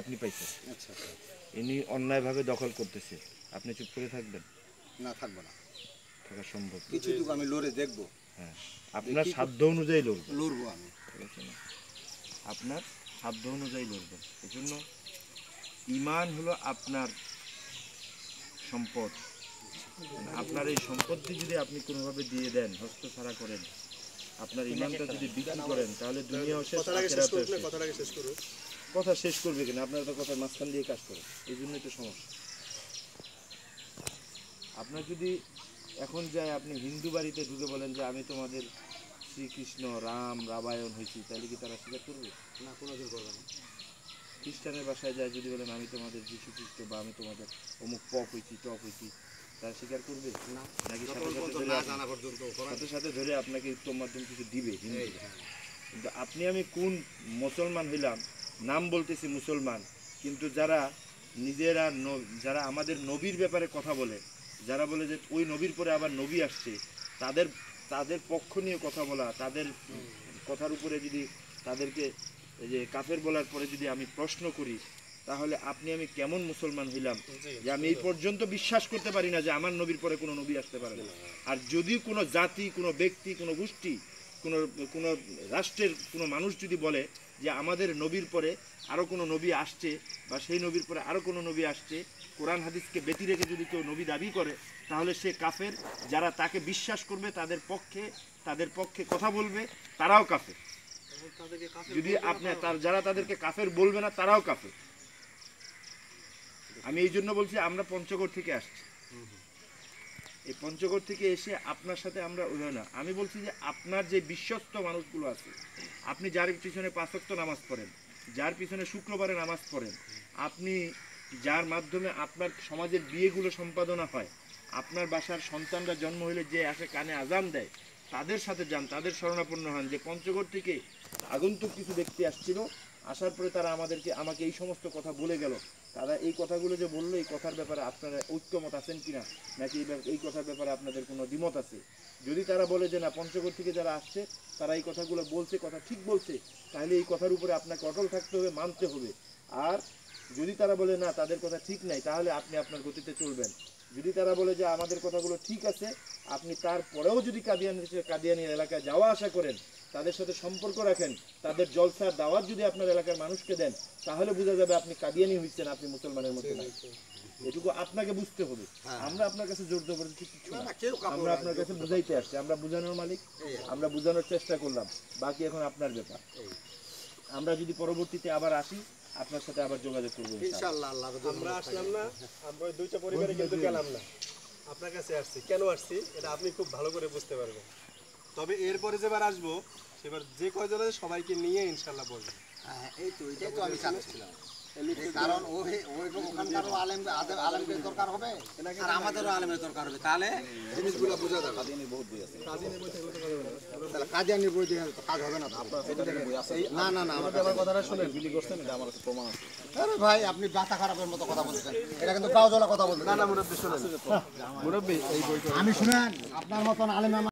আপনি পাইছেন। আচ্ছা আচ্ছা। ইনি অন্যায়ভাবে দখল করতেছে, আপনি চুপ করে থাকবেন? না, থাকবো না। থাকা সম্ভব না। কিছুটুকু আমি লড়ে দেখবো। হ্যাঁ, আপনার সাধ্য অনুযায়ী লড়বেন। লড়বো আমি। ঠিক আছে না? আপনার সাধ্য অনুযায়ী লড়বেন। এজন্য ঈমান হলো আপনার সম্পদ। আপনার এই সম্পত্তি যদি আপনি কোনোভাবে দিয়ে দেন, হস্তছাড়া করেন, আপনার ঈমানটা যদি বিক্রি করেন, তাহলে দুনিয়াও শেষ, আখিরাতেও শেষ। কথা শেষ করবে কিনা? আপনারা তো কথার মাঝখান দিয়ে কাজ করেন, এই জন্যই তো সমস্যা। আপনার যদি এখন যায় আপনি হিন্দু বাড়িতে ঢুকে বলেন যে আমি তোমাদের শ্রীকৃষ্ণ রাম রামায়ণ হয়েছি, তাহলে কি তারা স্বীকার করবে? না, কোনোদিন করবো না। খ্রিস্টানের বাসায় যায় যদি বলেন আমি তোমাদের যীশু খ্রিস্ট বা আমি তোমাদের অমুক পপ হয়েছি টপ হয়েছি, তারা স্বীকার করবে? না, নাকি সাথে সাথে ধরে আপনাকে উত্তম মাধ্যম কিছু দিবে হিন্দু? কিন্তু আপনি আমি কোন মুসলমান হইলাম, নাম বলতেছি মুসলমান, কিন্তু যারা নিজেরা যারা আমাদের নবীর ব্যাপারে কথা বলে, যারা বলে যে ওই নবীর পরে আবার নবী আসছে, তাদের তাদের পক্ষ নিয়ে কথা বলা, তাদের কথার উপরে যদি তাদেরকে এই যে কাফের বলার পরে যদি আমি প্রশ্ন করি, তাহলে আপনি আমি কেমন মুসলমান হইলাম যে আমি এই পর্যন্ত বিশ্বাস করতে পারি না যে আমার নবীর পরে কোনো নবী আসতে পারে না। আর যদি কোনো জাতি, কোনো ব্যক্তি, কোনো গোষ্ঠী, কোনো কোনো রাষ্ট্রের কোনো মানুষ যদি বলে যে আমাদের নবীর পরে আরও কোনো নবী আসছে বা সেই নবীর পরে আরও কোনো নবী আসছে, কোরআন হাদিসকে ব্যতি রেখে যদি কেউ নবী দাবি করে, তাহলে সে কাফের। যারা তাকে বিশ্বাস করবে তাদের পক্ষে কথা বলবে, তারাও কাফের। যদি আপনি যারা তাদেরকে কাফের বলবে না, তারাও কাফের। আমি এই জন্য বলছি আমরা পঞ্চগড় থেকে আসছি। এই পঞ্চগড় থেকে এসে আপনার সাথে আমরা না, আমি বলছি যে আপনার যে বিশ্বস্ত মানুষগুলো আছে, আপনি যার পিছনে 5 ওয়াক্ত নামাজ পড়েন, যার পিছনে শুক্রবারে নামাজ পড়েন, আপনি যার মাধ্যমে আপনার সমাজের বিয়েগুলো সম্পাদনা হয়, আপনার বাসার সন্তানরা জন্ম হলে যে আসে কানে আজান দেয়, তাদের সাথে যান, তাদের শরণাপন্ন হন যে পঞ্চগড় থেকে আগন্তুক কিছু ব্যক্তি আসছিল, আসার পরে তারা আমাকে এই সমস্ত কথা বলে গেল। তারা এই কথাগুলো যে বললো, এই কথার ব্যাপারে আপনারা ঐক্যমত আছেন কিনা, নাকি এই কথার ব্যাপারে আপনাদের কোনো দ্বিমত আছে? যদি তারা বলে যে না, পঞ্চগড় থেকে যারা আসছে তারা এই কথাগুলো বলছে, কথা ঠিক বলছে, তাহলে এই কথার উপরে আপনাকে অটল থাকতে হবে, মানতে হবে। আর যদি তারা বলে না, তাদের কথা ঠিক নাই, তাহলে আপনি আপনার গতিতে চলবেন। যদি তারা বলে যে আমাদের কথাগুলো ঠিক আছে, আপনি তারপরেও যদি কাদিয়ানির এলাকায় যাওয়া আসা করেন, তাদের সাথে সম্পর্ক রাখেন, তাদের জলসার দাওয়াত যদি আপনার এলাকার মানুষকে দেন, তাহলে বোঝা যাবে আপনি কাদিয়ানি হচ্ছেন, আপনি মুসলমানের মতো নাই। এটুকু আপনাকে বুঝতে হবে। আমরা আপনার কাছে জোর জবরদস্তি কিছু না, আমরা আপনার কাছে বুঝাইতে আসছি, আমরা বুঝানোর মালিক, আমরা বুঝানোর চেষ্টা করলাম, বাকি এখন আপনার ব্যাপার। আমরা যদি পরবর্তীতে আবার আসি, আপনার সাথে আবার যোগাযোগ করবো ইনশাআল্লাহ। আমরা আসলাম না, আমরা দুইটা পরিবারে কিন্তু গেলাম না, আপনার কাছে আসছি। কেন আসছি এটা আপনি খুব ভালো করে বুঝতে পারবেন। তবে এরপরে যেবার আসবো, সেবার যে কয়জন আছে সবাইকে নিয়ে ইনশাআল্লাহ বলবো। হ্যাঁ, এটাই তো আমি চাচ্ছিলাম। কারণ ওখানকারও আলেমের দরকার হবে, আর আমাদেরও আলেমের দরকার হবে, তাহলে জিনিসগুলো বোঝা যাবে। কাদিয়ানির বই দিয়ে কাজ হবে না। না না না, আমার কথাটা শুনেন, বিলি করছেন, এটা আমার প্রমাণ আছে। আরে ভাই, আপনি মাথা খারাপের মতো কথা বলছেন, এটা কিন্তু গাও জ্বলা কথা বলছেন। না না মুরব্বী, শুনেন মুরব্বী, এই বইটা আমি শুনেন, আপনার মতন আলেম